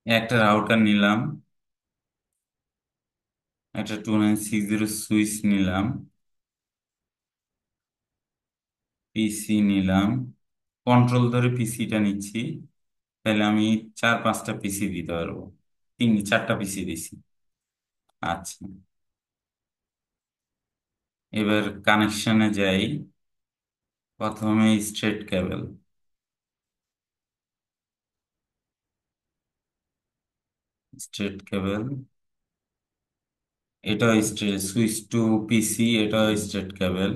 একটা রাউটার নিলাম, একটা 2960 সুইচ নিলাম, পিসি নিলাম, কন্ট্রোল ধরে পিসিটা নিচ্ছি। তাহলে আমি 4-5টা পিসি দিতে পারবো। 4টা পিসি দিছি। আচ্ছা, এবার কানেকশনে যাই। প্রথমে স্ট্রেট কেবল, স্ট্রেট কেবল, এটা স্ট্রেট সুইচ টু পিসি, এটা স্ট্রেট কেবল।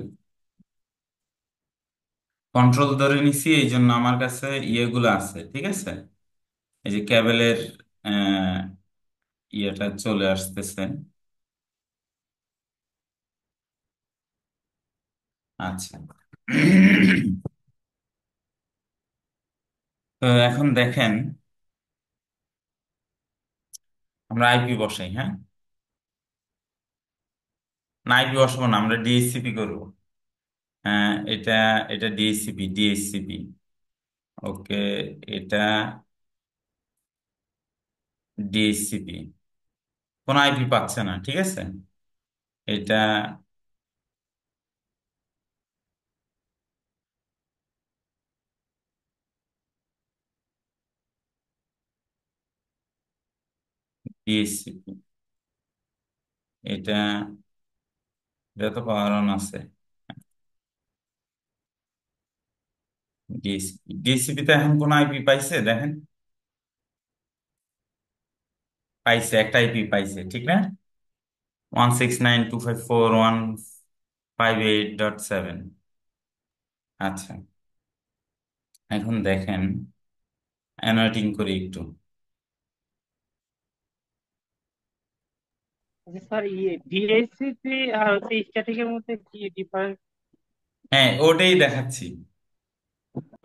কন্ট্রোল ধরে নিছি, এই জন্য আমার কাছে ইয়েগুলো আছে, ঠিক আছে। এই যে কেবলের আহ, ইয়েটা চলে আসতেছে। আচ্ছা, তো এখন দেখেন, আমরা আইপি বসাই, হ্যাঁ। না, আইপি বসাবো না, আমরা ডিএসসিপি করবো। হ্যাঁ, এটা এটা ডিএসসিপি, ডিএসসিপি। ওকে, এটা ডিএসসিপি। কোনো আইপি পাচ্ছে না, ঠিক আছে। এটা ডিএসসিপি, এটা এটা তো পাওয়ার অন আছে। ডিএসসিপি, ডিএসসিপিতে এখন কোন আইপি পাইছে দেখেন। পাইছে, একটা আইপি পাইছে, ঠিক না। 169.254.158.7। আচ্ছা, এখন দেখেন, অ্যানোটেটিং করি একটু। আচ্ছা স্যার, ডিএসসিপি আর হচ্ছে স্ট্যাটিকের মধ্যে কি ডিফারেন্স? হ্যাঁ, ওটাই দেখাচ্ছি,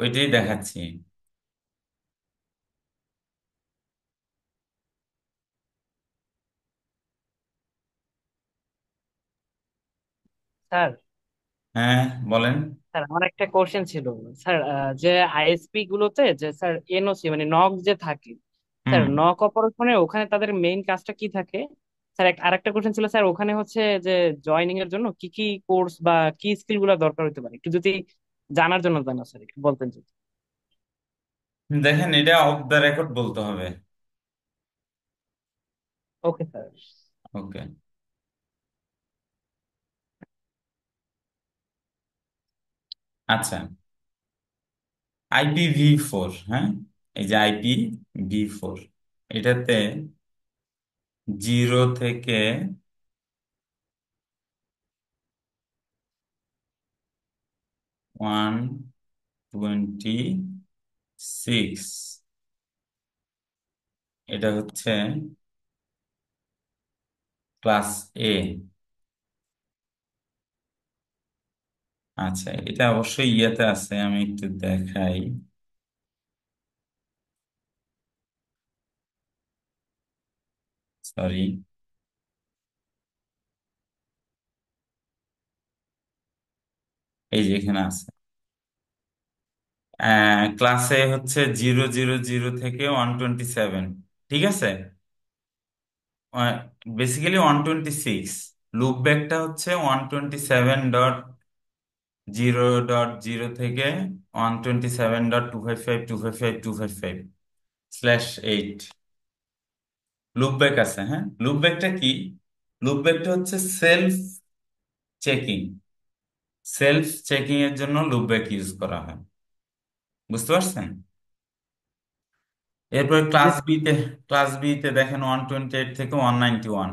ওইটাই দেখাচ্ছি। স্যার, হ্যাঁ, বলেন। স্যার আমার একটা কোশ্চেন ছিল। স্যার, যে আইএসপি গুলোতে যে স্যার এনওসি মানে নক যে থাকে, স্যার হুম। নক অপারেশনে ওখানে তাদের মেইন কাজটা কি থাকে? স্যার আরেকটা কোশ্চেন ছিল স্যার, ওখানে হচ্ছে যে জয়েনিং এর জন্য কি কি কোর্স বা কি স্কিল গুলা দরকার হতে পারে, একটু যদি জানার জন্য জানা স্যার একটু বলতেন যদি। দেখেন, এটা অফ দ্য রেকর্ড বলতে হবে। Okay sir. ওকে। আচ্ছা, IPv4, হ্যাঁ, এই যে IPv4, এটাতে 0 থেকে 126, এটা হচ্ছে ক্লাস এ। আচ্ছা, এটা অবশ্যই ইয়েতে আছে, আমি একটু দেখাই। সরি, এই যে এখানে আছে। ক্লাসে হচ্ছে 000 থেকে 127, ঠিক আছে। বেসিক্যালি 126, লুপ ব্যাকটা হচ্ছে 127.0.0 থেকে 127.255.255.255/8 লুপ ব্যাক আছে, হ্যাঁ। লুপ ব্যাকটা কি? লুপ ব্যাকটা হচ্ছে সেলফ চেকিং, সেলফ চেকিং এর জন্য লুপ ব্যাক ইউজ করা হয়। বুঝতে পারছেন? এরপর জি। ক্লাস বি তে দেখেন 128 থেকে 191।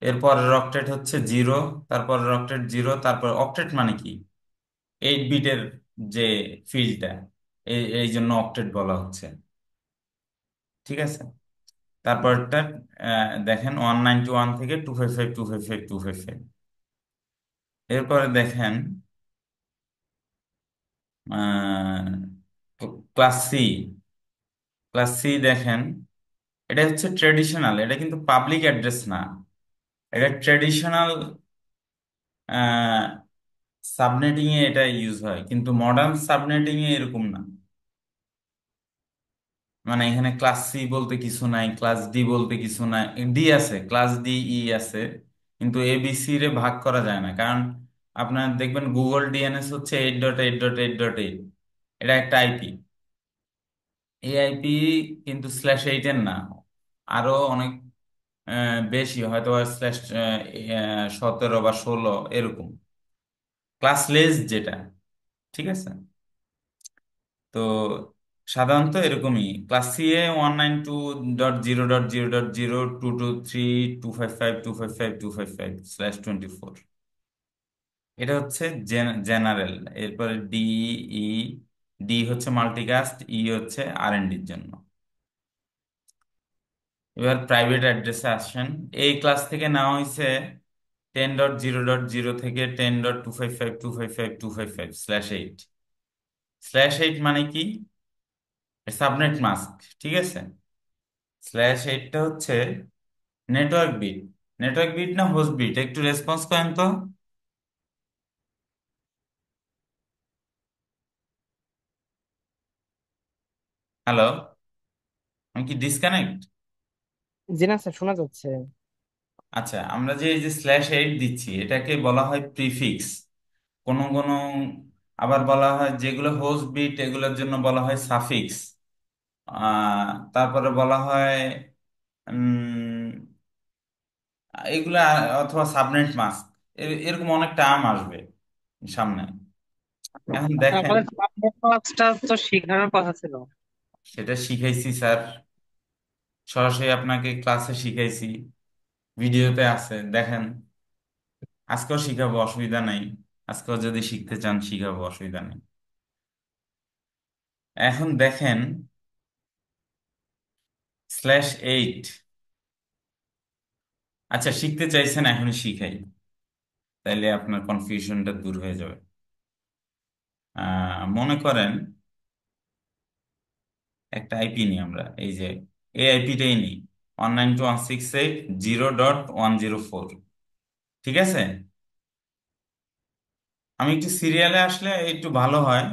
এরপর অক্টেট হচ্ছে 0, তারপর অক্টেট 0, তারপর অক্টেট মানে কি? 8 বিটের যে ফিল্ডটা, এই এই জন্য অক্টেট বলা হচ্ছে, ঠিক আছে। তারপরটা দেখেন 191 থেকে 255, 255, 255। এরপরে দেখেন ক্লাস সি, ক্লাস সি দেখেন, এটা হচ্ছে ট্রেডিশনাল, এটা কিন্তু পাবলিক অ্যাড্রেস না। এটা ট্রেডিশনাল সাবনেটিং এ এটা ইউজ হয়, কিন্তু মডার্ন সাবনেটিং এ এরকম না। মানে এখানে ক্লাস সি বলতে কিছু নাই, ক্লাস ডি বলতে কিছু নাই। ডি আছে, ক্লাস ডি, ই আছে, কিন্তু এ বি সি রে ভাগ করা যায় না, কারণ আপনার দেখবেন গুগল ডিএনএস হচ্ছে 8.8.8.8, এটা একটা আইপি। এই আইপি কিন্তু /8 এর না, আরো অনেক বেশি, হয়তো /17 বা 16 এরকম, ক্লাসলেস যেটা। ঠিক আছে, তো সাধারণত এরকমই ক্লাস সি এ 192.0.0.0.223 255 255 255/24, এটা হচ্ছে জেনারেল। এরপরে ডি, ই, ডি হচ্ছে মাল্টিকাস্ট, ই হচ্ছে আর এন ডির জন্য। এবার প্রাইভেট অ্যাড্রেসে আসেন। এই ক্লাস থেকে নেওয়া হয়েছে 10.0.0 থেকে 10.255 255 255/8। /8 মানে কি? Subnet mask. ঠিক আছে, /8টা হচ্ছে নেটওয়ার্ক বিট। নেটওয়ার্ক বিট না হোস্ট বিট? একটু রেসপন্স করেন তো। হ্যালো, আমি কি ডিসকানেক্ট? জি না স্যার, শোনা যাচ্ছে। আচ্ছা, আমরা যে এই যে /8 দিচ্ছি, এটাকে বলা হয় প্রিফিক্স। কোনো কোনো আবার বলা হয়, যেগুলো হোস্ট বিট এগুলোর জন্য বলা হয় সাফিক্স। তারপরে বলা হয় উম, এগুলা, অথবা সাবনেট মাস্ক, এরকম অনেক টার্ম আসবে সামনে। এখন দেখেন, আমাদের সাবজেক্ট ক্লাসটা তো শেখানোর কথা ছিল। সেটা শিখাইছি স্যার, সরাসরি আপনাকে ক্লাসে শিখাইছি, ভিডিওতে আছে, দেখেন। আজকেও শিখাবো, অসুবিধা নাই। আজকেও যদি শিখতে চান শিখাবো, অসুবিধা নেই। এখন দেখেন /8। আচ্ছা, শিখতে চাইছেন, এখনই শিখাই, তাইলে আপনার কনফিউশনটা দূর হয়ে যাবে। মনে করেন একটা আইপি নিই আমরা, এই যে এই আইপিটাই নিই, 192.168.0.104। ঠিক আছে, আমি একটু সিরিয়ালে আসলে একটু ভালো হয়,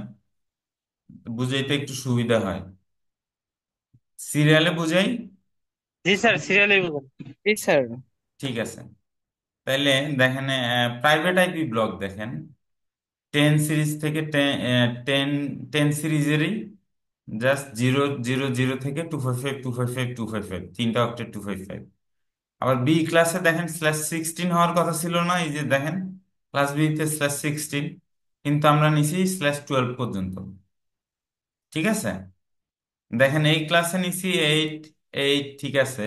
বুঝাইতে একটু সুবিধা হয়। সিরিয়ালে বুঝাই। জি স্যার, সিরিয়ালি বলুন। জি স্যার। ঠিক আছে, তাইলে দেখেন, প্রাইভেট আইপি ব্লক দেখেন, 10 সিরিজ থেকে 10 সিরিজেরই জাস্ট 0.0.0 থেকে 255 255 255, তিনটা অক্টেট 255। আবার বি ক্লাসে দেখেন /16 হওয়ার কথা ছিল না, এই যে দেখেন ক্লাস বি তে /16, কিন্তু আমরা নিছি /12 পর্যন্ত। ঠিক আছে, দেখেন এই ক্লাসে নিছি 8 8, ঠিক আছে।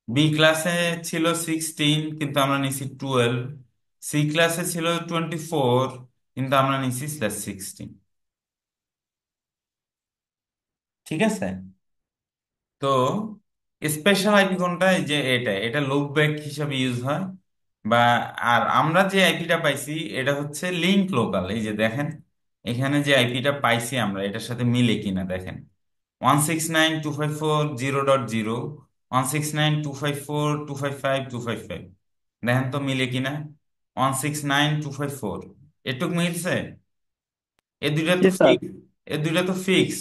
বি ক্লাসে ছিল 16, কিন্তু আমরা নিছি 12। সি ক্লাসে ছিল 24, কিন্তু আমরা নিছি /16। ঠিক আছে, তো স্পেশাল আইপি কোনটা? এই যে এটা লুপ ব্যাক হিসাবে ইউজ হয়। বা আর আমরা যে আইপিটা পাইছি, এটা হচ্ছে লিঙ্ক লোকাল। এই যে দেখেন, এখানে যে আইপিটা পাইছি আমরা, এটার সাথে মিলে কিনা দেখেন, 169.254.0.0, 169.254.255 255। দেখেন তো মিলে কিনা, 169.254, এটুক মিলছে। এ দুইটা জি তো স্যার। ফিক্স, এ দুইটা তো ফিক্স।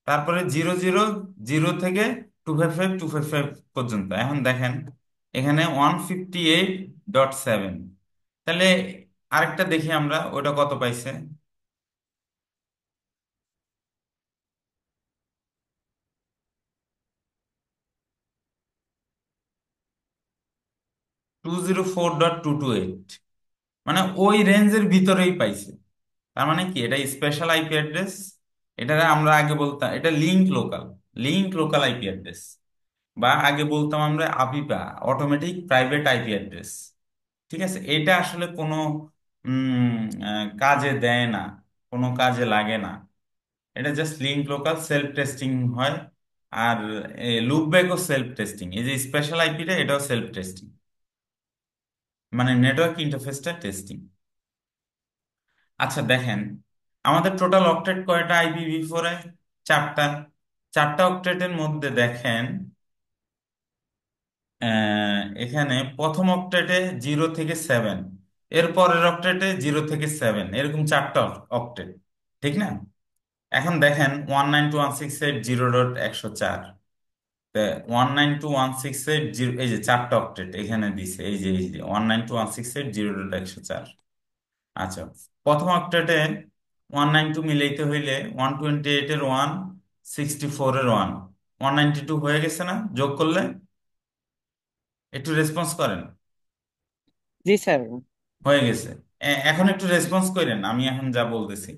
তারপরে 0.0.0 থেকে 255 255 পর্যন্ত। এখন দেখেন এখানে 158.7। তাহলে আরেকটা দেখি আমরা, ওটা কত পাইছে। 204.228, মানে ওই রেঞ্জের ভিতরেই পাইছে। তার মানে কি, এটা স্পেশাল আইপি অ্যাড্রেস। এটা আমরা আগে বলতাম এটা link local, link local IP address. বা আগে বলতাম আমরা আপিপা, অটোমেটিক প্রাইভেট আইপি অ্যাড্রেস। ঠিক আছে, এটা আসলে কোনো কাজে দেয় না, কোনো কাজে লাগে না। এটা just link local, self testing হয়। আর লুপব্যাকও সেলফ টেস্টিং, এই যে স্পেশাল আইপিটা এটাও সেলফ টেস্টিং, মানে নেটওয়ার্ক ইন্টারফেসটা টেস্টিং। আচ্ছা দেখেন, আমাদের টোটাল অক্টেট কয়টা IPv4 এ? 4টা। 4টা অক্টেটের মধ্যে দেখেন, এখানে প্রথম অক্টেটে 0 থেকে 7, এর পরের অক্টেটে 0 থেকে 7, এরকম 4টা অক্টেট। ঠিক না? এখন দেখেন 192.168.0.104, 192.168.0, এই যে চারটা অক্টেট এখানে দিছে, এই যে 192.168.0.104। আচ্ছা, প্রথম অক্টেটে 192 মিলাইতে হইলে 128-এর 1, 64-এর 1, 192 হয়ে গেছে না যোগ করলে? একটু রেসপন্স করেন। জি স্যার। হয়ে গেছে। এখন একটু রেসপন্স করেন আমি এখন যা বলতেছি।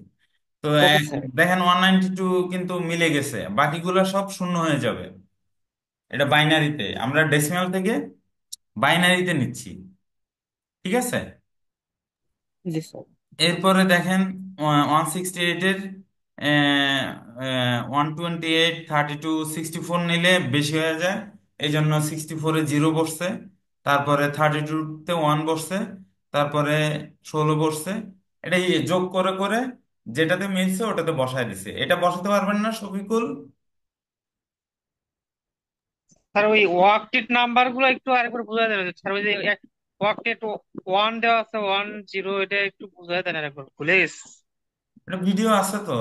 তো ওকে স্যার। দেখেন 192 কিন্তু মিলে গেছে, বাকিগুলো সব শূন্য হয়ে যাবে। এটা বাইনারিতে, আমরা ডেসিমাল থেকে বাইনারিতে নিচ্ছি। ঠিক আছে। জি স্যার। এরপরে দেখেন 168-এর 128, 32, 64 নিলে বেশি হয়ে যায়, এই জন্য 64-এ 0 বসছে, তারপরে 32-তে 1 বসছে, তারপরে 16 বসছে। এটা যোগ করে করে যেটাতে মিলছে ওটাতে বসায় দিছে। এটা বসাতে পারবেন না শফিকুল? স্যার ওই ওয়াক্টেট নাম্বার গুলো একটু আরেকবার বোঝা যাবে স্যার? ওই যে ওয়াক্টেট ওয়ান দেওয়া আছে, 10, এটা একটু বোঝা দেন আরেকবার প্লিজ। এটা ভিডিও আছে তো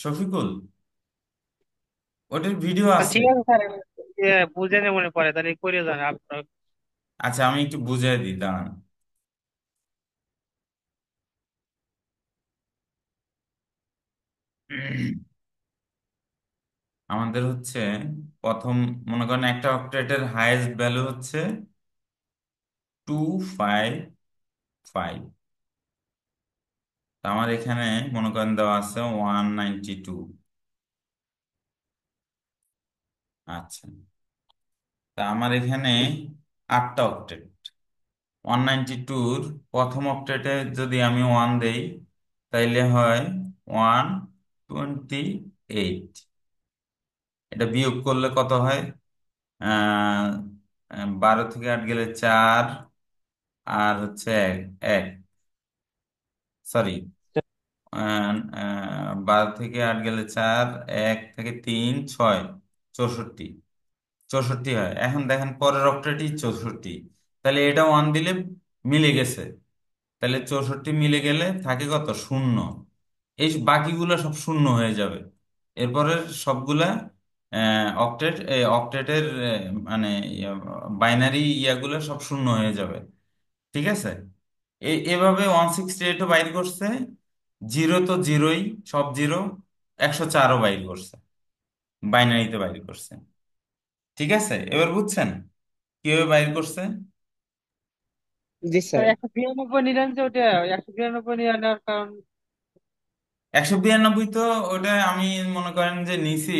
শফিকুল, ওটার ভিডিও আছে। ঠিক আছে স্যার, বুঝে নে মনে পড়ে তাহলে করে যান আপনার। আচ্ছা আমি একটু বুঝিয়ে দিই, দাঁড়ান। আমাদের হচ্ছে প্রথম, মনে করেন একটা অক্টেটের হাইয়েস্ট ভ্যালু হচ্ছে 255। আমার এখানে মনে করেন দেওয়া আছে 192। আচ্ছা, তা আমার এখানে আটটা অক্টেট। 192-র প্রথম অক্টেটে যদি আমি 1 দেই তাইলে হয় 128। এটা বিয়োগ করলে কত হয়? 12 থেকে 8 গেলে 4, আর হচ্ছে এক, এক, সরি, 12 থেকে 8 গেলে 4, 1 থেকে 3, 6, 64। 64 হয়। এখন দেখেন পরের অক্টেটি 64, তাহলে এটা 1 দিলে মিলে গেছে। তাহলে 64 মিলে গেলে থাকে কত? শূন্য। এই বাকিগুলো সব শূন্য হয়ে যাবে। এরপরে সবগুলা অক্টেটের মানে বাইনারি ইয়াগুলো সব শূন্য হয়ে যাবে। ঠিক আছে। এভাবে 168ও বাইর করছে, জিরো তো জিরোই, সব জিরো, 104ও বাইর করছে, বাইনারিতে বাইর করছে। ঠিক আছে, এবার বুঝছেন কিভাবে বাইর করছে? জি স্যার। 192 নিলেন যে ওটা, 192 নিয়ে নেওয়ার কারণ? 192 তো ওটা আমি মনে করেন যে নিছি,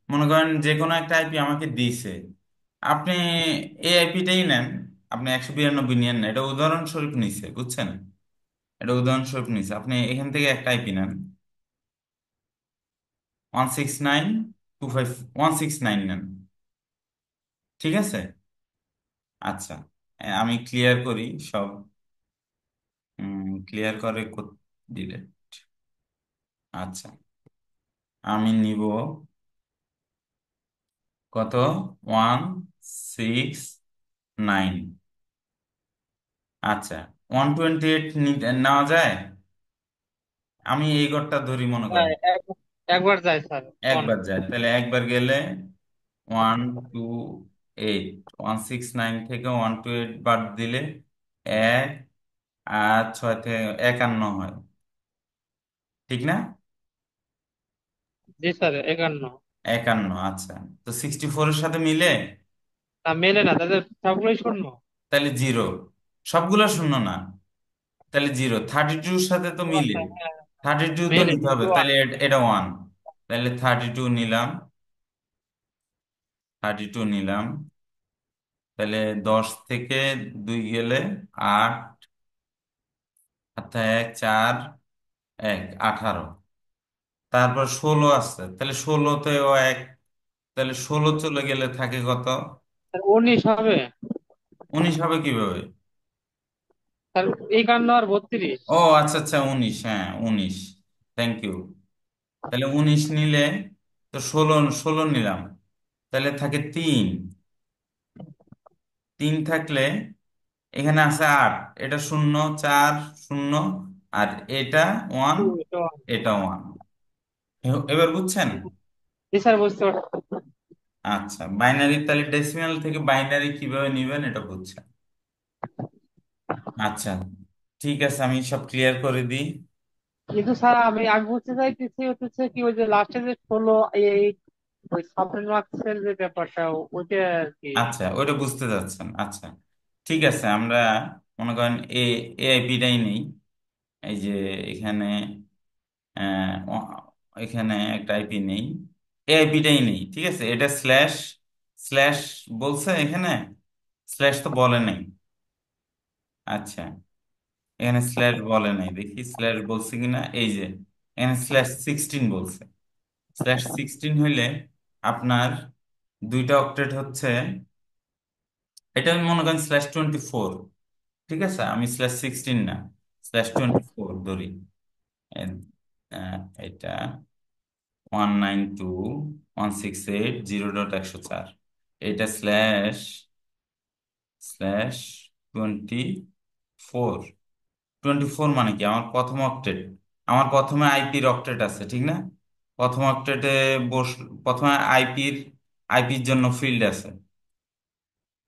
মনে করেন যে কোনো একটা আইপি আমাকে দিছে, আপনি এই আইপিটাই নেন, আপনি 192 নিয়েন না, এটা উদাহরণস্বরূপ নিছে, বুঝছেন? এটা উদাহরণস্বরূপ নিছে, আপনি এখান থেকে একটা আইপি নেন, 169.25, 169 নেন। ঠিক আছে। আচ্ছা, আমি ক্লিয়ার করি সব, ক্লিয়ার করে দিলে। আচ্ছা, আমি নিব কত? 169। আচ্ছা, 128 নেওয়া যায়? আমি এই ঘরটা ধরি মনে হ্যাঁ, করেন। একবার যায় স্যার। অন। একবার যায়, তাহলে একবার গেলে 128, 169 থেকে 128 বাদ দিলে 1, আর 6 থেকে 51 হয়, ঠিক না? জি স্যার, 51। 51, আচ্ছা। তো 64-এর সাথে মিলে, তা মেলে না, তাদের সবগুলোই শূন্য। তাহলে জিরো, সবগুলো শূন্য না, তাহলে জিরো। 32-র সাথে তো ও মিলে, আচ্ছা, হ্যাঁ। 32 তো মেলে নিতে হবে, কিন্তু তাহলে এটা 1, তাহলে 32 নিলাম, 32 নিলাম। তাহলে 10 থেকে 2 গেলে 8, অর্থাৎ 1, 4, 1, 18। তারপর 16 আছে, তাহলে 16তেও 1, তাহলে 16 চলে গেলে থাকে কত? স্যার 19 হবে। 19 হবে কিভাবে? স্যার 51 আর 32। ও আচ্ছা আচ্ছা, 19, হ্যাঁ 19, থ্যাংক ইউ। তাহলে 19 নিলে তো 16, 16 নিলাম, তাহলে থাকে 3, 3 থাকলে এখানে আছে 8, এটা 0, 4, 0, আর এটা 1, তো এটা 1। এবার বুঝছেন? জি স্যার, বুঝতে পারছি। আচ্ছা, বাইনারি তাহলে ডেসিমাল থেকে বাইনারি কিভাবে নিবেন এটা বুঝছেন। আচ্ছা, ঠিক আছে, আমি সব ক্লিয়ার করে দিই। কিন্তু স্যার আমি আগে বুঝতে চাইতেছি হচ্ছে কি, ওই যে লাস্টে যে 16 এই ওই সাবজেক্ট মার্কসের যে ব্যাপারটা, ওইটা আর কি। আচ্ছা, ওইটা বুঝতে যাচ্ছেন। আচ্ছা, ঠিক আছে, আমরা মনে করেন এআইপিটাই নেই। এই যে এখানে এখানে একটা আইপি নেই, এআইপিটাই নেই, ঠিক আছে। এটা স্ল্যাশ স্ল্যাশ বলছে এখানে, স্ল্যাশ তো বলে নাই। আচ্ছা, এখানে স্ল্যাশ বলে নাই, দেখি স্ল্যাশ বলছে কিনা। এই যে এখানে /16 বলছে। /16 হইলে আপনার দুইটা অক্টেট হচ্ছে, এটা আমি মনে করেন /24, ঠিক আছে, আমি /16 না, /24 ধরি। এ- এটা 192.168.0.104, এটা /24। 24 মানে কি আমার প্রথম অক্টেট, আমার প্রথমে আইপির অক্টেট আছে, ঠিক না? প্রথম অক্টেটে বস, প্রথমে আইপির জন্য ফিল্ড আছে।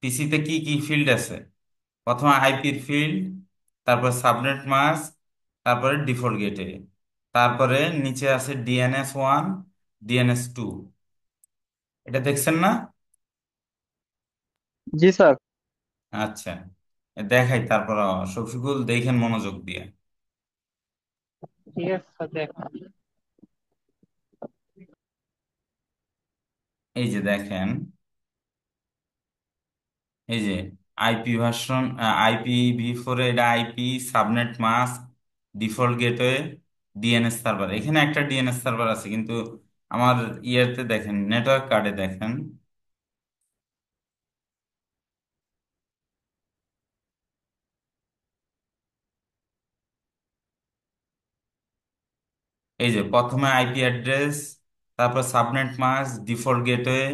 পিসিতে কি কি ফিল্ড আছে? প্রথমে আইপির ফিল্ড, তারপরে সাবনেট মাস্ক, তারপরে ডিফল্ট গেটে, তারপরে নিচে আছে DNS 1, DNS 2। এটা দেখছেন না? জি স্যার। আচ্ছা, দেখাই তারপর, শফিকুল দেখেন মনোযোগ দিয়ে। ঠিক আছে স্যার, দেখ। এই যে দেখেন, এই যে আইপি ভার্সন, IPv4, এটা IP, subnet mask, default gateway, DNS server. এখানে একটা ডিএনএস সার্ভার আছে, কিন্তু আমার ইয়েতে দেখেন, নেটওয়ার্ক কার্ডে দেখেন, এই যে প্রথমে আইপি অ্যাড্রেস, তারপর সাবনেট মাস্ক, ডিফল্ট গেটওয়ে,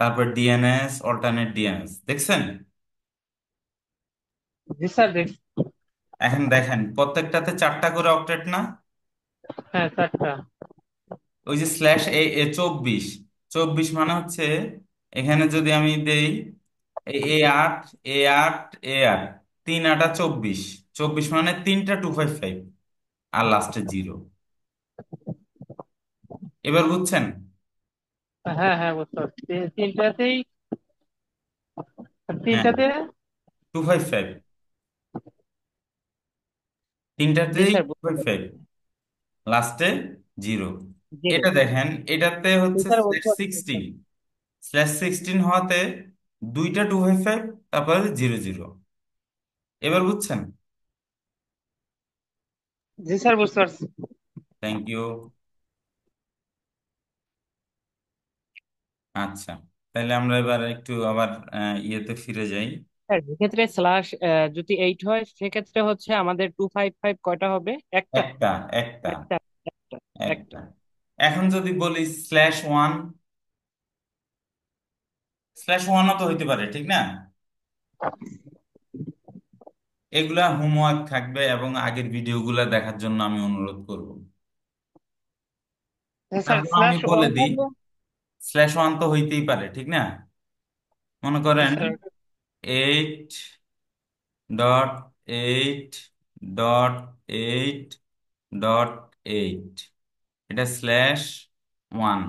তারপর ডিএনএস, অল্টারনেট ডিএনএস, দেখছেন? জি স্যার, দেখ। এখন দেখেন প্রত্যেকটাতে চারটা করে অক্টেট না? হ্যাঁ, চারটা। ওই যে /24, 24 মানে হচ্ছে, এখানে যদি আমি দেই A8, A8, A8, 3 8 24, 24 মানে তিনটা 255, আর লাস্টে জিরো। এবার বুঝছেন? হ্যাঁ হ্যাঁ, বুঝতে পারছি। তিনটাতেই, হ্যাঁ, তিনটাতে। 255, জি তিনটাতেই স্যার, টু বুঝতে ফাইভ পারছি। ফাইভ লাস্টে জিরো। জিরো। এটা দেখেন, এটাতে জি হচ্ছে স্যার, বুঝতে স্ল্যাশ পারছি। সিক্সটিন /16 হওয়াতে দুইটা 255, তারপরে জিরো জিরো। এবার বুঝছেন? জি স্যার, বুঝতে পারছি। Thank you. আচ্ছা, তাহলে আমরা এবার একটু আবার ইয়েতে ফিরে যাই। স্যার এক্ষেত্রে স্ল্যাশ যদি 8 হয়, সেক্ষেত্রে হচ্ছে আমাদের 255 কয়টা হবে? একটা। একটা, একটা, একটা। একটা। একটা। একটা। এখন যদি বলি /1, /1ও তো হইতে পারে, ঠিক না? এগুলা হোমওয়ার্ক থাকবে, এবং আগের ভিডিওগুলা দেখার জন্য আমি অনুরোধ করব। হ্যাঁ স্যার, তারপর আমি স্ল্যাশ বলে ওয়ান দিই, থাকলে। /1 তো হইতেই পারে, ঠিক না? মনে জি করেন স্যার। 8.8.8.8, এটা /1।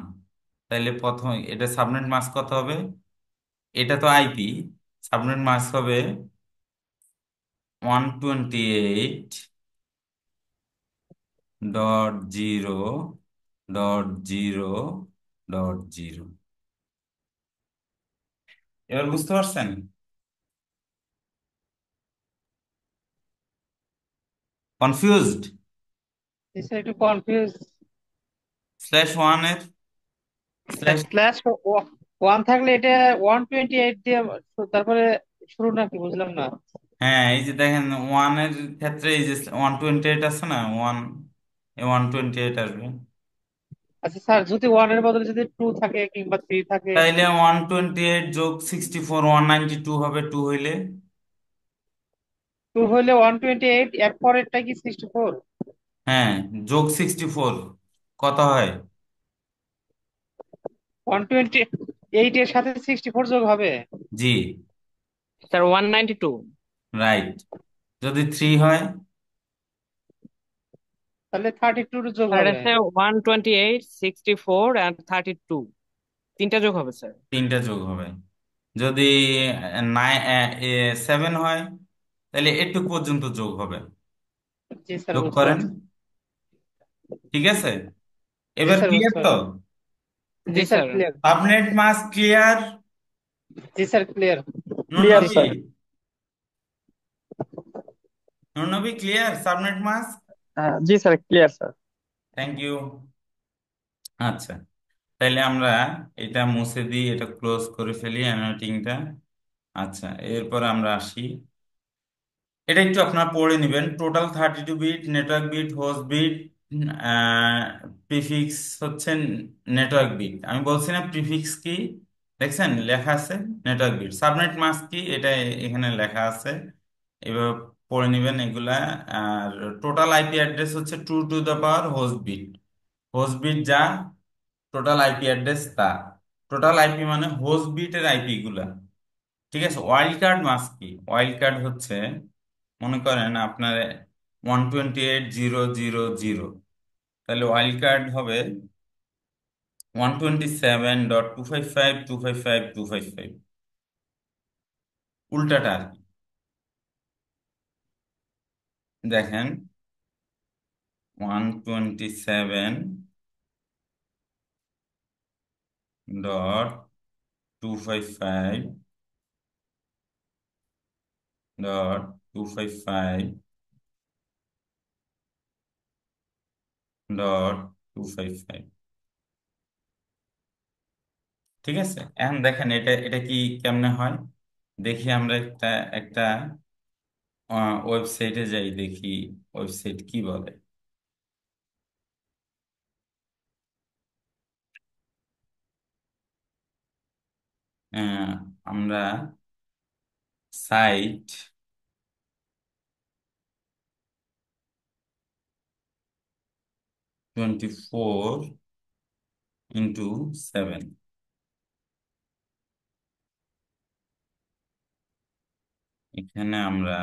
তাইলে প্রথম এটা সাবনেট মাস্ক কত হবে? এটা তো আইপি, সাবনেট মাস্ক হবে 128.0.0.0। এবার বুঝতে পারছেন? কনফিউজড? জি স্যার, একটু কনফিউজ। /1 এর স্ল্যাশ, স্ল্যাশ ওয়ান থাকলে এটা 128 দিয়ে তারপরে শুরু, নাকি বুঝলাম না। হ্যাঁ, এই যে দেখেন ওয়ানের ক্ষেত্রে এই যে 128 আছে না, ওয়ান, 128 আসবে। আচ্ছা স্যার, যদি ওয়ান এর বদলে যদি টু থাকে কিংবা থ্রি থাকে। তাইলে 128 + 64, 192 হবে, টু হইলে। টু হইলে 128, এক পরেরটা কি 64? হ্যাঁ, +64 কত হয়? 128 এর সাথে 64 যোগ হবে? জি, স্যার 192। রাইট। যদি 3 হয়, তাহলে 32 যোগ স্যার এটা হবে। হচ্ছে 128, 64 অ্যান্ড 32, তিনটা যোগ হবে স্যার। 3টা যোগ হবে। যদি 7 হয়, তাহলে এটুক পর্যন্ত যোগ হবে। জি স্যার, যোগ বুঝতে করেন। পারছি। ঠিক আছে, জি এবার স্যার, ক্লিয়ার বুঝতে তো? পারছি। জি জি sir, sir. Clear. Subnet mask clear? জি sir, clear. Clear Nunnabi, sir. Nunnabi clear subnet mask? জি sir, clear sir. Thank you. আচ্ছা, তাইলে আমরা এটা মুছে দিই, এটা ক্লোজ করে ফেলি অ্যানোটিংটা। আচ্ছা, এরপর আমরা আসি, এটা একটু আপনারা পড়ে নেবেন। Total 32 bit, network bit, host bit, prefix হচ্ছে নেটওয়ার্ক বিট। আমি বলছি না প্রিফিক্স কি, দেখছেন লেখা আছে নেটওয়ার্ক বিট। সাবনেট মাস্ক কি, এটা এখানে লেখা আছে, এবার পড়ে নেবেন এগুলা। আর টোটাল আইপি অ্যাড্রেস হচ্ছে 2 to the power host bit. Host bit যা, টোটাল আইপি অ্যাড্রেস তা। টোটাল আইপি মানে হোস্ট বিটের আইপি গুলা। ঠিক আছে। ওয়াইল্ড কার্ড মাস্ক কি, ওয়াইল্ড কার্ড হচ্ছে, মনে করেন আপনার 128.0.0.0, তাহলে ওয়াইল্ড কার্ড হবে 127.255.255.255, উল্টাটা আর কি। দেখেন, 127.255.255.255। ঠিক আছে, এখন দেখেন এটা এটা কি কেমনে হয় দেখি আমরা। একটা একটা ওয়েবসাইটে যাই, দেখি ওয়েবসাইট কি বলে। আহ, আমরা সাইট 24x7, এখানে আমরা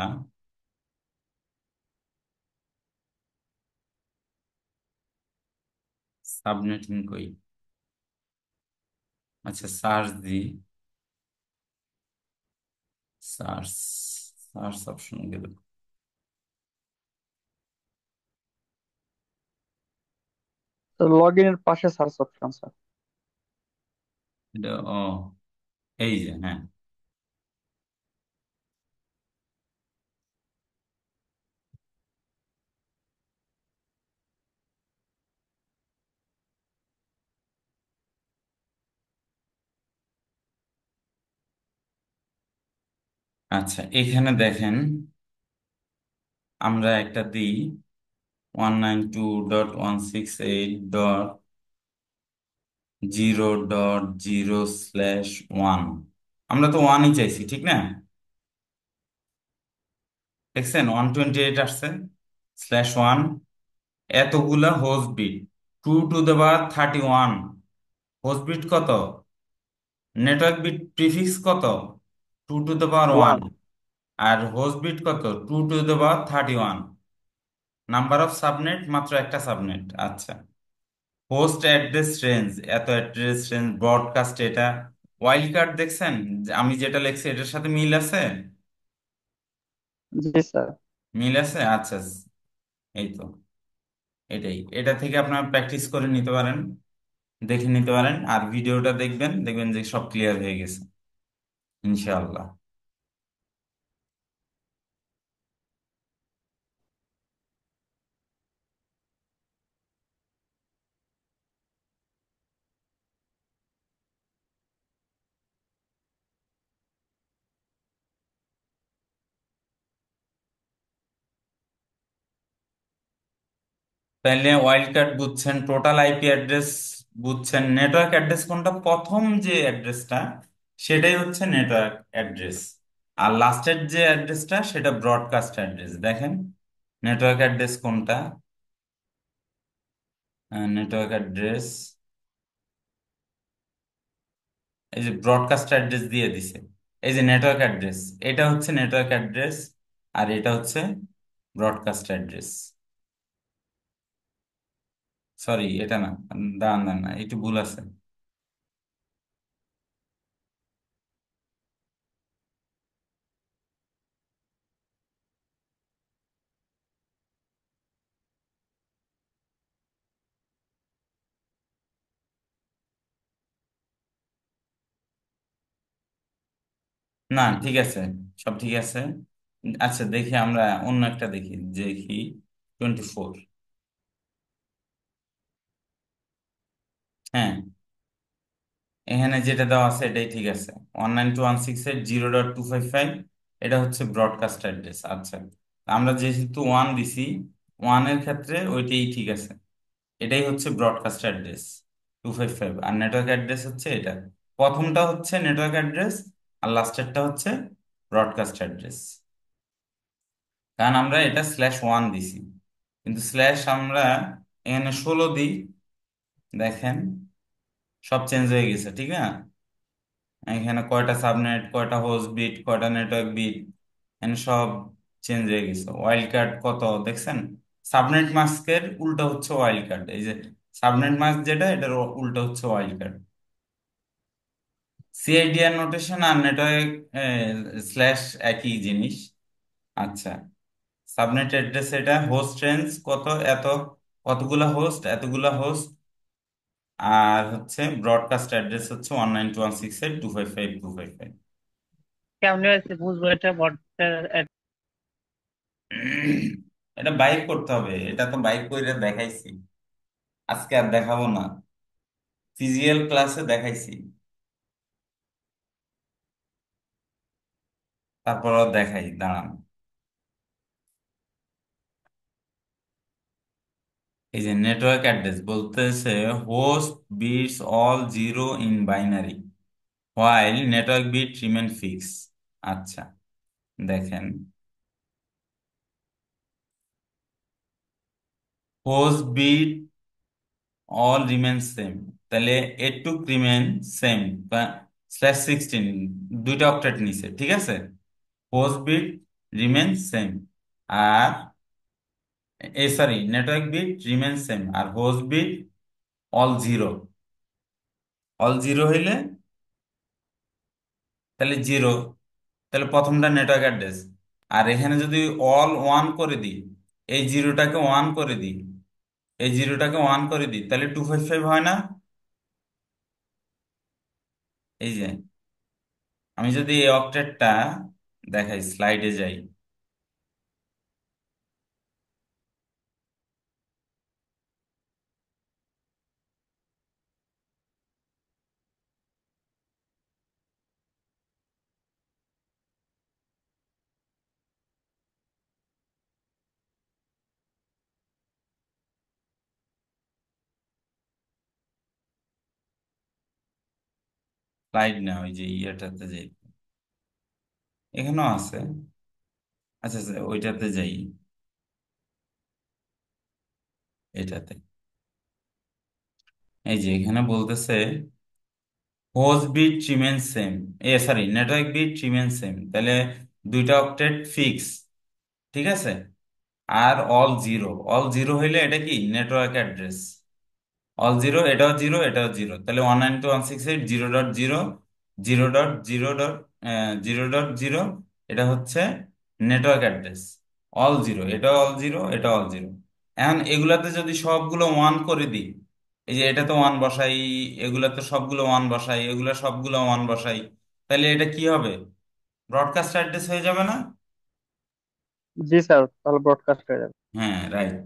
সাবনেটিং করি। আচ্ছা, সার্চ দিই, সার্চ, সার্চ অপশন গেল। লগ ইনের পাশে সার্চ অপশন স্যার। এটা ও, এই যে, হ্যাঁ। আচ্ছা, এখানে দেখেন আমরা একটা দিই 192.168.0.0/1। আমরা তো ওয়ানই চাইছি, ঠিক না? দেখছেন 128 আসছে, /1। এতগুলা host bit, 2 to the power 31। Host bit কত, নেটওয়ার্ক বিট প্রিফিক্স কত, 2 টু দ্য পাওয়ার 1। ওয়ান। আর হোস্ট বিট কত, 2 to the power 31। Number of subnet মাত্র একটা সাবনেট। আচ্ছা, হোস্ট অ্যাড্রেস রেঞ্জ, এত অ্যাড্রেস রেঞ্জ ব্রডকাস্ট এটা। ওয়াইল্ড কার্ড দেখছেন, যে আমি যেটা লিখছি এটার সাথে মিল আছে? জি স্যার। মিল আছে, আচ্ছা। এই তো, এটাই, এটা থেকে আপনারা প্র্যাকটিস করে নিতে পারেন, দেখে নিতে পারেন। আর ভিডিওটা দেখবেন, দেখবেন যে সব ক্লিয়ার হয়ে গেছে ইনশাআল্লাহ। তাইলে ওয়াইল্ড কার্ড বুঝছেন, টোটাল আইপি অ্যাড্রেস বুঝছেন, নেটওয়ার্ক অ্যাড্রেস কোনটা, প্রথম যে অ্যাড্রেসটা সেটাই হচ্ছে নেটওয়ার্ক অ্যাড্রেস। আর লাস্টের যে অ্যাড্রেসটা সেটা ব্রডকাস্ট অ্যাড্রেস। দেখেন নেটওয়ার্ক অ্যাড্রেস কোনটা, নেটওয়ার্ক অ্যাড্রেস এই যে ব্রডকাস্ট অ্যাড্রেস দিয়ে দিছে, এই যে নেটওয়ার্ক অ্যাড্রেস, এটা হচ্ছে নেটওয়ার্ক অ্যাড্রেস, আর এটা হচ্ছে ব্রডকাস্ট অ্যাড্রেস। সরি, এটা না, দাঁড়ান দাঁড়ান না, একটু ভুল আছে। না, ঠিক আছে, সব ঠিক আছে। আচ্ছা, দেখি আমরা অন্য একটা দেখি, দেখি 24। হ্যাঁ, এখানে যেটা দেওয়া আছে এটাই ঠিক আছে। 192.168.0.255, এটা হচ্ছে ব্রডকাস্ট অ্যাড্রেস। আচ্ছা, আমরা যেহেতু ওয়ান দিছি, ওয়ানের ক্ষেত্রে ওইটাই ঠিক আছে। এটাই হচ্ছে ব্রডকাস্ট অ্যাড্রেস 255, আর নেটওয়ার্ক অ্যাড্রেস হচ্ছে এটা। প্রথমটা হচ্ছে নেটওয়ার্ক অ্যাড্রেস, আর লাস্টেরটা হচ্ছে ব্রডকাস্ট অ্যাড্রেস। কারণ আমরা এটা /1 দিছি, কিন্তু স্ল্যাশ আমরা এখানে 16 দিই, দেখেন সব চেঞ্জ হয়ে গেছে, ঠিক না? এখানে কয়টা সাবনেট, কয়টা হোস্ট বিট, কয়টা নেটওয়ার্ক বিট, এখানে সব চেঞ্জ হয়ে গেছে। ওয়াইল্ড কার্ড কত দেখছেন? সাবনেট মাস্কের উল্টো হচ্ছে ওয়াইল্ড কার্ড। এই যে সাবনেট মাস্ক যেটা, এটার উল্টো হচ্ছে ওয়াইল্ড কার্ড। সিআইডিআর নোটেশন আর নেটওয়ার্ক স্ল্যাশ একই জিনিস। আচ্ছা, সাবনেট অ্যাড্রেস এটা, হোস্ট রেঞ্জ কত, এত, কতগুলা হোস্ট, এতগুলা হোস্ট। আর হচ্ছে ব্রডকাস্ট অ্যাড্রেস হচ্ছে 192.168.255.255। কেমনে হয়েছে বুঝবো এটা এটা বাইক করতে হবে, এটা তো বাইক করে দেখাইছি, আজকে আর দেখাবো না, ফিজিক্যাল ক্লাসে দেখাইছি, তারপর আর দেখাই, দাঁড়ান। এই যে নেটওয়ার্ক অ্যাড্রেস বলতেছে host bits all zero in binary while network bit remain fix. আচ্ছা, দেখেন, host bit all remain same, তাহলে এটুক রিমেন সেম, /16 দুইটা অক্টেট নিছে, ঠিক আছে। হোস্ট বিট রিমেন সেম, আর sorry, network bit remain same, আর host bit all zero. All zero হইলে তাহলে জিরো, তাহলে প্রথমটা নেটওয়ার্ক অ্যাড্রেস। আর এখানে যদি অল ওয়ান করে দিই, এই জিরোটাকে ওয়ান করে দিই, এই জিরোটাকে ওয়ান করে দিই, তাহলে 255 হয় না? এই যে আমি যদি এই অক্টেটটা দেখাই, স্লাইডে যাই, স্লাইড না, ওই যে ইয়েটাতে যাই, এখানেও আছে। আচ্ছা আচ্ছা, ওইটাতে যাই, এটাতে। এই যে এখানে বলতেছে host bit remain same, sorry, network bit remain same, তাহলে দুইটা অক্টেট ফিক্স, ঠিক আছে। আর অল জিরো, অল জিরো হইলে এটা কি নেটওয়ার্ক অ্যাড্রেস, অল জিরো, এটাও জিরো, এটাও জিরো, তাহলে 192.168.0.0, 0.0.0.0, এটা হচ্ছে নেটওয়ার্ক অ্যাড্রেস। অল জিরো, এটা অল জিরো, এটা অল জিরো। এখন এগুলাতে যদি সবগুলো ওয়ান করে দিই, এই যে এটা তো ওয়ান বসাই, এগুলাতে সবগুলো ওয়ান বসাই, এগুলা সবগুলো ওয়ান বসাই, তাহলে এটা কি হবে? ব্রডকাস্ট অ্যাড্রেস হয়ে যাবে না? জি স্যার, তাহলে ব্রডকাস্ট হয়ে যাবে। হ্যাঁ, রাইট।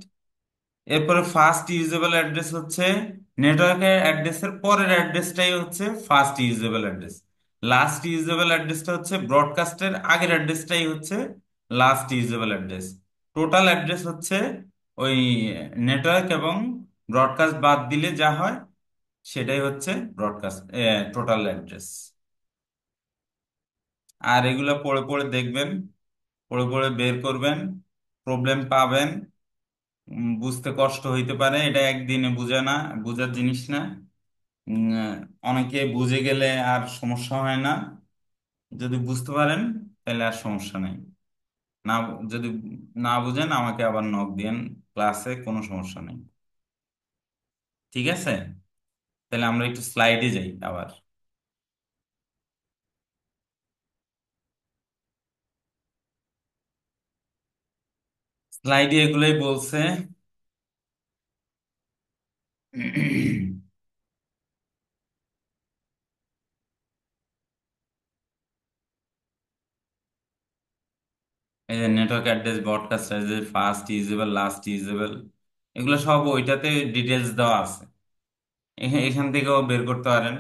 এরপরে ফার্স্ট ইউজেবল অ্যাড্রেস হচ্ছে নেটওয়ার্কের অ্যাড্রেসের পরের অ্যাড্রেসটাই হচ্ছে first usable address. Last usable অ্যাড্রেসটা হচ্ছে ব্রডকাস্টের আগের অ্যাড্রেসটাই হচ্ছে last usable address. Total address হচ্ছে ওই নেটওয়ার্ক এবং ব্রডকাস্ট বাদ দিলে যা হয় সেটাই হচ্ছে ব্রডকাস্ট টোটাল অ্যাড্রেস। আর এগুলো পড়ে পড়ে দেখবেন, পড়ে পড়ে বের করবেন, প্রবলেম পাবেন। বুঝতে কষ্ট হইতে পারে, এটা একদিনে বুঝে না, বুঝার জিনিস না। উম, অনেকে বুঝে গেলে আর সমস্যা হয় না, যদি বুঝতে পারেন তাহলে আর সমস্যা নেই। না, যদি না বুঝেন আমাকে আবার নক দিয়েন, ক্লাসে কোনো সমস্যা নেই। ঠিক আছে, তাহলে আমরা একটু স্লাইডে যাই আবার। স্লাইডে এগুলোই বলছে। এই যে network address, broadcast address, first usable, last usable, এগুলো সব ওইটাতে ডিটেলস দেওয়া আছে। এখান থেকেও বের করতে পারেন।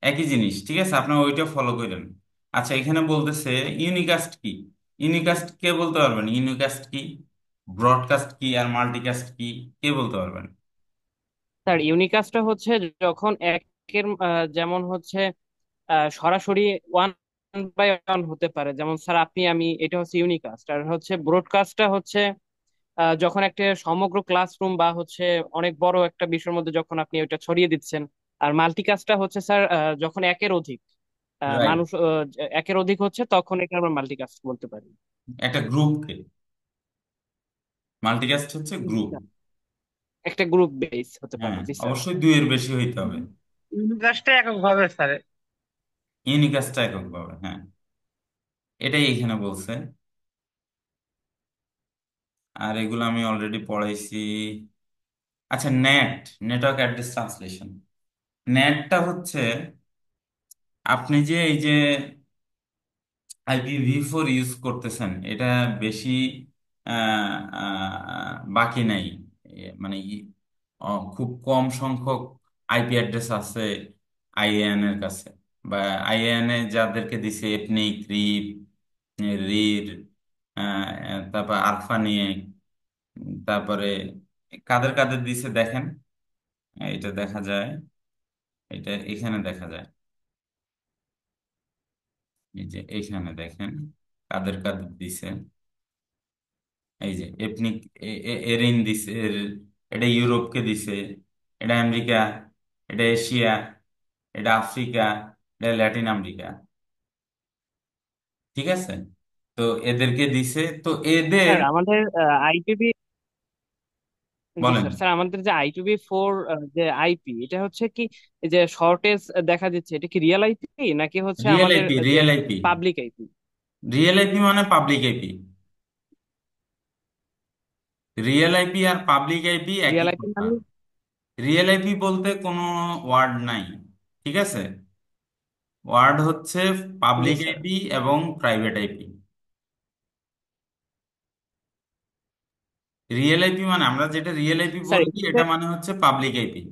একই জিনিস, ঠিক আছে, আপনার ওইটা ফলো করেন। আচ্ছা, এখানে বলতেছে ইউনিকাস্ট কি। ইউনিকাস্ট কে বলতে পারবেন? ইউনিকাস্ট কি, ব্রডকাস্ট কি, আর মাল্টিকাস্ট কি, কে বলতে পারবেন? স্যার ইউনিকাস্টটা হচ্ছে যখন একের যেমন হচ্ছে সরাসরি ওয়ান বাই ওয়ান হতে পারে, যেমন স্যার আপনি আমি, এটা হচ্ছে ইউনিকাস্ট। আর হচ্ছে ব্রডকাস্টটা হচ্ছে যখন একটা সমগ্র ক্লাসরুম বা হচ্ছে অনেক বড় একটা বিষয়ের মধ্যে যখন আপনি ওইটা ছড়িয়ে দিচ্ছেন। আর মাল্টিকাস্টটা হচ্ছে স্যার যখন একের অধিক রাইট। মানুষ একের অধিক হচ্ছে, তখন এটা আমরা মাল্টিকাস্ট বলতে পারি। একটা গ্রুপকে, মাল্টিকাস্ট হচ্ছে গ্রুপ। একটা গ্রুপ বেস হতে পারে, হ্যাঁ, জি স্যার। অবশ্যই দুইয়ের বেশি হইতে হবে। ইউনিকাস্টটা এককভাবে স্যার। ইউনিকাস্টটা এককভাবে, হ্যাঁ, এটাই এখানে বলছে। আর এগুলো আমি অলরেডি পড়াইছি। আচ্ছা, নেটওয়ার্ক অ্যাড্রেস ট্রান্সলেশন। নেটটা হচ্ছে আপনি যে এই যে IPv4 ইউজ করতেছেন, এটা বেশি বাকি নাই। মানে খুব কম সংখ্যক আইপি অ্যাড্রেস আছে আইএএন এর কাছে, বা আইএএন এ যাদেরকে দিছে এথনিক, রিপ, রির, তারপর আরফানিয়ে, তারপরে কাদের কাদের দিছে দেখেন। এটা দেখা যায়, এটা এখানে দেখা যায়। এই যে এইখানে দেখেন কাদের কাদের দিছে। এই যে এথনিক, এরিন দিছে, এটা ইউরোপকে দিছে, এটা আমেরিকা, এটা এশিয়া, এটা আফ্রিকা, এটা ল্যাটিন আমেরিকা। ঠিক আছে, তো এদেরকে দিছে, তো এদের স্যার আমাদের আইপিভি, জি বলেন। স্যার, স্যার আমাদের যে আই2ভি4 যে আইপি, এটা হচ্ছে কি এই যে শর্টেজ দেখা দিচ্ছে, এটা কি রিয়েল আইপি নাকি হচ্ছে রিয়েল আমাদের আইপি, যে real IP, public IP? Real IP মানে পাবলিক আইপি। রিয়েল আইপি আর পাবলিক আইপি একই রিয়েল আইপি কথা। মানে? রিয়েল আইপি বলতে কোনো ওয়ার্ড নাই, ঠিক আছে। ওয়ার্ড হচ্ছে জি পাবলিক স্যার। আইপি এবং প্রাইভেট আইপি। রিয়েল আইপি মানে আমরা যেটা রিয়েল আইপি স্যার বলি, এক্ষেত্রে, এটা মানে হচ্ছে পাবলিক আইপি।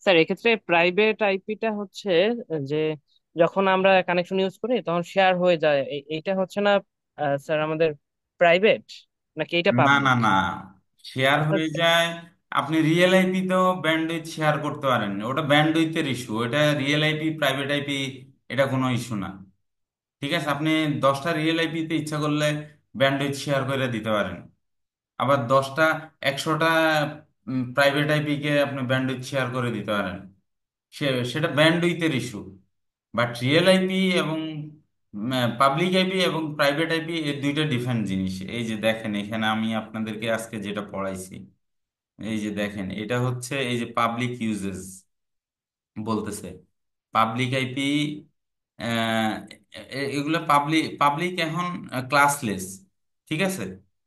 স্যার এক্ষেত্রে প্রাইভেট আইপিটা হচ্ছে যে যখন আমরা কানেকশন ইউজ করি তখন শেয়ার হয়ে যায়, এইটা হচ্ছে না স্যার আমাদের প্রাইভেট, নাকি এটা না না পাবলিক? না, শেয়ার হয়ে যায়। আপনি রিয়েল আইপি তো ব্যান্ডউইথ শেয়ার করতে পারেন, ওটা ব্যান্ডউইথের ইস্যু। এটা রিয়েল আইপি, প্রাইভেট আইপি, এটা কোনো ইস্যু না। ঠিক আছে, আপনি 10টা রিয়েল আইপিতে ইচ্ছা করলে ব্যান্ডউইথ শেয়ার করে দিতে পারেন। আবার 10টা, 100টা প্রাইভেট আইপি কে আপনি ব্যান্ডউইথ শেয়ার করে দিতে পারেন। সেটা ব্যান্ডউইথের ইস্যু। বাট রিয়েল আইপি এবং পাবলিক আইপি এবং প্রাইভেট আইপি, এই দুইটা ডিফারেন্ট জিনিস। এই যে দেখেন এখানে আমি আপনাদেরকে আজকে যেটা পড়াইছি, এই যে দেখেন এটা হচ্ছে এই যে পাবলিক ইউজেস বলতেছে। পাবলিক আইপি, এগুলো পাবলিক পাবলিক এখন ক্লাসলেস, ঠিক আছে।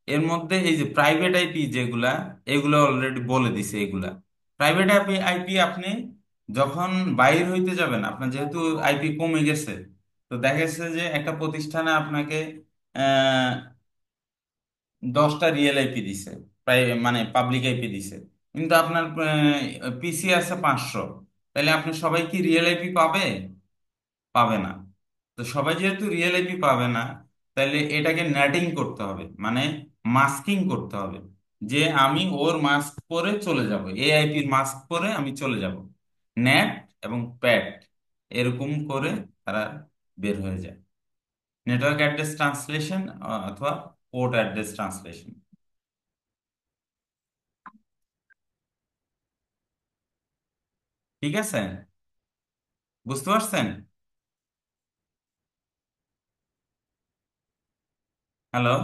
এর মধ্যে এই যে প্রাইভেট আইপি যেগুলা, এগুলো অলরেডি বলে দিছে। এগুলা প্রাইভেট আইপি, আপনি যখন বাইর হইতে যাবেন, আপনার যেহেতু আইপি কমে গেছে, তো দেখা গেছে যে একটা প্রতিষ্ঠানে আপনাকে 10টা রিয়েল আইপি দিছে, প্রায় মানে পাবলিক আইপি দিছে, কিন্তু আপনার পিসি আছে 500। তাহলে আপনি সবাই কি রিয়েল আইপি পাবে? পাবে না। তো সবাই যেহেতু রিয়েল আইপি পাবে না, তাহলে এটাকে নেটিং করতে হবে, মানে মাস্কিং করতে হবে। যে আমি ওর মাস্ক পরে চলে যাব, এই আইপির মাস্ক পরে আমি চলে যাব। নেট এবং প্যাট, এরকম করে তারা বের হয়ে যায়। নেটওয়ার্ক অ্যাড্রেস ট্রান্সলেশন অথবা পোর্ট অ্যাড্রেস ট্রান্সলেশন। ঠিক আছে, বুঝতে পারছেন? হ্যালো,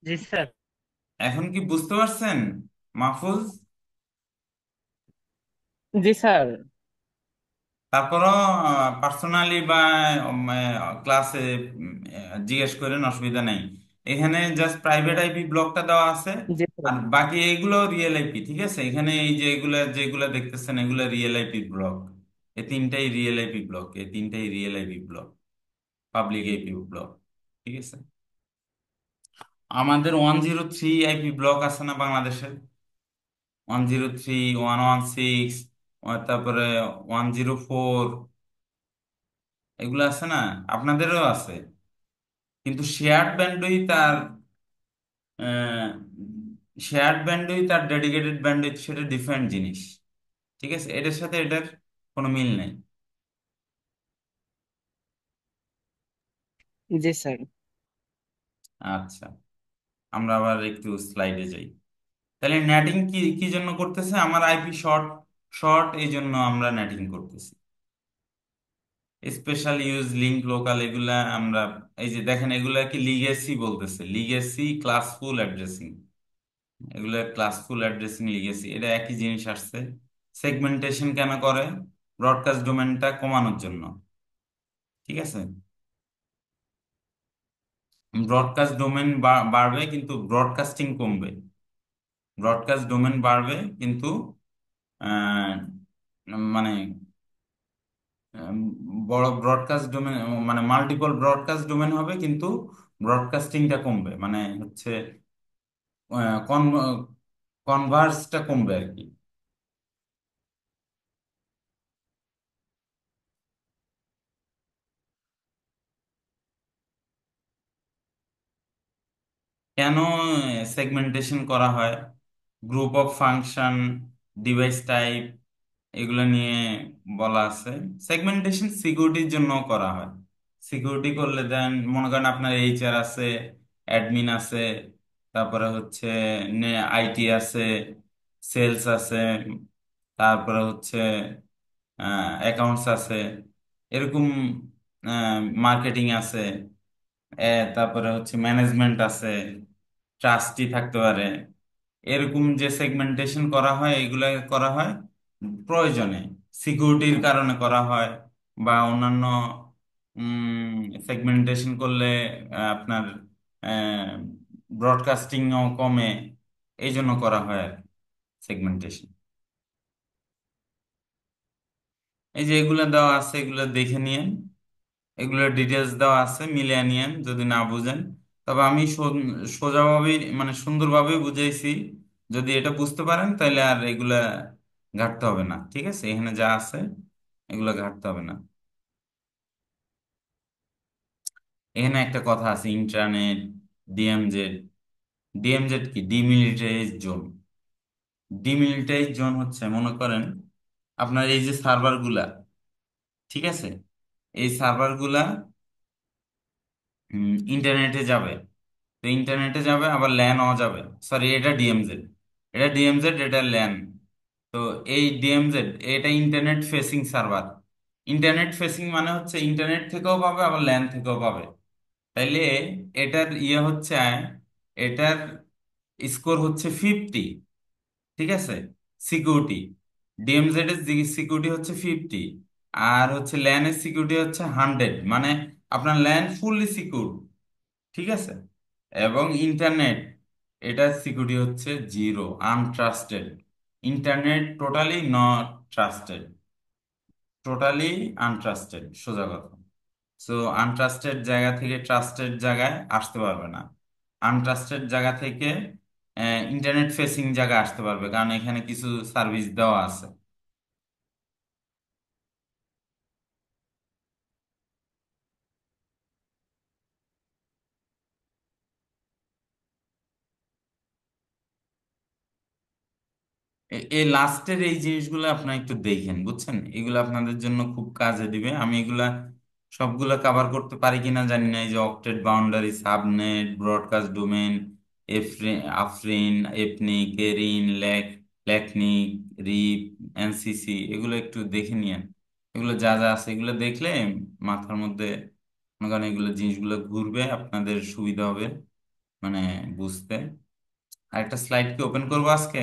জি স্যার। এখন কি বুঝতে পারছেন মাহফুজ? জি স্যার। তারপরও পার্সোনালি বা ক্লাসে জিজ্ঞেস করেন, অসুবিধা নেই। এখানে জাস্ট প্রাইভেট আইপি ব্লকটা দেওয়া আছে, জি স্যার। আর বাকি এইগুলো রিয়েল আইপি। ঠিক আছে, এখানে এই যে এগুলা যেগুলা দেখতেছেন এগুলো রিয়েল আইপি ব্লক। এই তিনটাই রিয়েল আইপি ব্লক, এই তিনটাই real IP block, public IP block. ঠিক আছে, আমাদের 103 আইপি ব্লক আছে না বাংলাদেশের? 103, 116, তারপরে 104, এগুলো আছে না? আপনাদেরও আছে। কিন্তু শেয়ার্ড ব্যান্ডউইথ আর শেয়ার্ড ব্যান্ডউইথ আর ডেডিকেটেড ব্যান্ডউইথ সেটা ডিফারেন্ট জিনিস। ঠিক আছে, এটার সাথে এটার কোনো মিল নেই। জি স্যার। আচ্ছা, আমরা আবার একটু স্লাইডে যাই। তাহলে নেটিং কি কি জন্য করতেছে? আমার আইপি শর্ট, শর্ট এই জন্য আমরা নেটিং করতেছি। স্পেশাল ইউজ লিঙ্ক লোকাল এগুলা আমরা, এই যে দেখেন এগুলা কি লিগেসি বলতেছে, লিগেসি ক্লাসফুল অ্যাড্রেসিং। এগুলো ক্লাসফুল অ্যাড্রেসিং, লিগেসি, এটা একই জিনিস আসছে। সেগমেন্টেশন কেন করে? ব্রডকাস্ট ডোমেনটা কমানোর জন্য। ঠিক আছে, ব্রডকাস্ট ডোমেন বাড়বে কিন্তু ব্রডকাস্টিং কমবে। ব্রডকাস্ট ডোমেন বাড়বে কিন্তু আহ, মানে আহ, বড় ব্রডকাস্ট ডোমেন, মানে মাল্টিপল ব্রডকাস্ট ডোমেন হবে কিন্তু ব্রডকাস্টিংটা কমবে, মানে হচ্ছে কনভার্সটা কমবে আর কি। কেন সেগমেন্টেশন করা হয়? Group of function, device type, এগুলো নিয়ে বলা আছে। সেগমেন্টেশন সিকিউরিটির জন্য করা হয়। সিকিউরিটি করলে দেন মনে করেন আপনার এইচআর আছে, অ্যাডমিন আছে, তারপরে হচ্ছে আইটি আছে, সেলস আছে, তারপরে হচ্ছে অ্যাকাউন্টস আছে, এরকম মার্কেটিং আছে, তারপরে হচ্ছে ম্যানেজমেন্ট আছে, ট্রাস্টি থাকতে পারে। এরকম যে সেগমেন্টেশন করা হয় এগুলা করা হয় প্রয়োজনে, সিকিউরিটির কারণে করা হয়, বা অন্যান্য সেগমেন্টেশন করলে আপনার ব্রডকাস্টিংও কমে, এই জন্য করা হয় আর সেগমেন্টেশন। এই যে এগুলো দেওয়া আছে এগুলো দেখে নিয়েন, এগুলোর ডিটেলস দেওয়া আছে, মিলিয়ে নিয়েন যদি না বুঝেন। তবে আমি সোজাভাবে মানে সুন্দরভাবে বুঝাইছি। যদি এটা বুঝতে পারেন তাহলে আর এগুলা ঘাটতে হবে না। ঠিক আছে, এখানে যা আছে এগুলো ঘাটতে হবে না। এখানে একটা কথা আছে, ইন্টারনেট ডিএমজেড। ডিএমজেড কি? ডিমিলিটারাইজ জোন। ডিমিলিটারাইজ জোন হচ্ছে মনে করেন আপনার এই যে সার্ভার গুলা, ঠিক আছে, এই সার্ভার গুলা ইন্টারনেটে যাবে। তো ইন্টারনেটে যাবে আবার ল্যান ও যাবে। সরি, এটা ডিএমজেড, এটা ডিএমজেড, এটা ল্যান। তো এই ডিএমজেড এটা internet facing server. Internet facing মানে হচ্ছে ইন্টারনেট থেকেও পাবে আবার ল্যান থেকেও পাবে। তাইলে এটার ইয়ে হচ্ছে, এটার স্কোর হচ্ছে 50। ঠিক আছে, সিকিউরিটি, ডিএমজেড এর সিকিউরিটি হচ্ছে 50, আর হচ্ছে ল্যান এর সিকিউরিটি হচ্ছে 100, মানে আপনার ল্যান ফুললি সিকিউর। ঠিক আছে, এবং ইন্টারনেট এটার সিকিউরিটি হচ্ছে 0, untrusted. Internet totally not trusted, totally untrusted, সোজা কথা। সো আনট্রাস্টেড জায়গা থেকে ট্রাস্টেড জায়গায় আসতে পারবে না, আনট্রাস্টেড জায়গা থেকে ইন্টারনেট ফেসিং জায়গায় আসতে পারবে, কারণ এখানে কিছু সার্ভিস দেওয়া আছে। এই লাস্টের এই জিনিসগুলো আপনার একটু দেখেন, বুঝছেন? এগুলো আপনাদের জন্য খুব কাজে দিবে। আমি এগুলা সবগুলা কভার করতে পারি কিনা জানি না। এই যে octet boundary, subnet, broadcast domain, AfriNIC, APNIC, ARIN, LAC, LACNIC, RIPE, NCC, এগুলো একটু দেখে নিয়েন। এগুলো যা যা আছে এগুলো দেখলে মাথার মধ্যে মনে করেন এগুলো জিনিসগুলো ঘুরবে, আপনাদের সুবিধা হবে মানে বুঝতে। আরেকটা স্লাইড কি ওপেন করবো আজকে?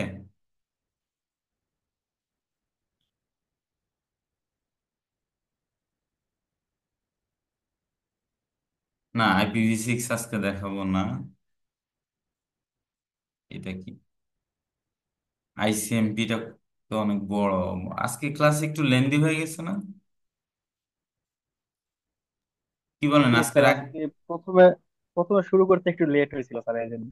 না, IPv6 আজকে দেখাবো না। এটা কি, ICMP-টা তো অনেক বড়। আজকে ক্লাস একটু লেন্দি হয়ে গেছে না? কি বলেন জি আজকে স্যার, আজকে প্রথমে প্রথমে শুরু করতে একটু লেট হয়েছিল স্যার, এই জন্য।